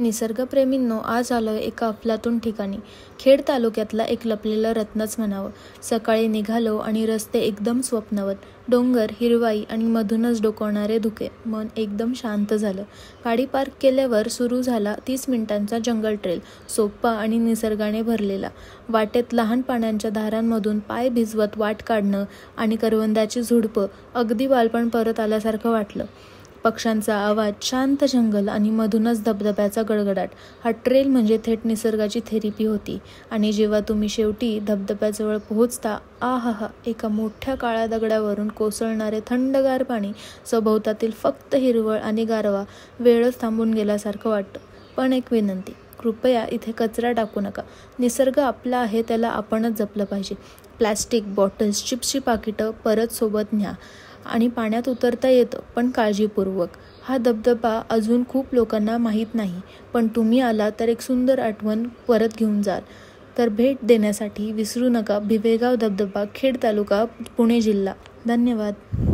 निसर्गप्रेमींनो, आज आलोय एका अफलातून ठिकाणी. खेड तालुक्यातला एक लपलेलं रत्नच म्हणावं. सकाळी निघालो आणि रस्ते एकदम स्वप्नवत. डोंगर, हिरवाई आणि मधूनच डोकावणारे धुके. मन एकदम शांत झालं. गाडी पार्क केल्यावर सुरू झाला 30 मिनिटांचा जंगल ट्रेल. सोपा आणि निसर्गाने भरलेला. वाटेत लहान पाण्याच्या धारांमधून पाय भिजवत वाट काढणं आणि करवंदाची झुडपं. अगदी बालपण परत आल्यासारखं वाटलं. पक्ष्यांचा आवाज, शांत जंगल आणि मधूनच धबधब्याचा गडगडाट. हा ट्रेल म्हणजे थेट निसर्गाची थेरपी होती. आणि जेव्हा तुम्ही शेवटी धबधब्याजवळ पोहोचता, आहाहा, एका मोठ्या काळ्या दगडावरून कोसळणारे थंडगार पाणी, सभोवतातील फक्त हिरवळ आणि गारवा. वेळच थांबून गेल्यासारखं वाटतं. पण एक विनंती, कृपया इथे कचरा टाकू नका. निसर्ग आपला आहे, त्याला आपणच जपलं पाहिजे. प्लॅस्टिक, बॉटल्स, चिप्सची पाकिटं परत सोबत न्या. आणि पाण्यात उतरता येतं, पण काळजीपूर्वक. हा धबधबा अजून खूप लोकांना माहीत नाही, पण तुम्ही आला तर एक सुंदर आठवण परत घेऊन जाल. तर भेट देण्यासाठी विसरू नका. भिवेगाव धबधबा, खेड तालुका, पुणे जिल्हा. धन्यवाद.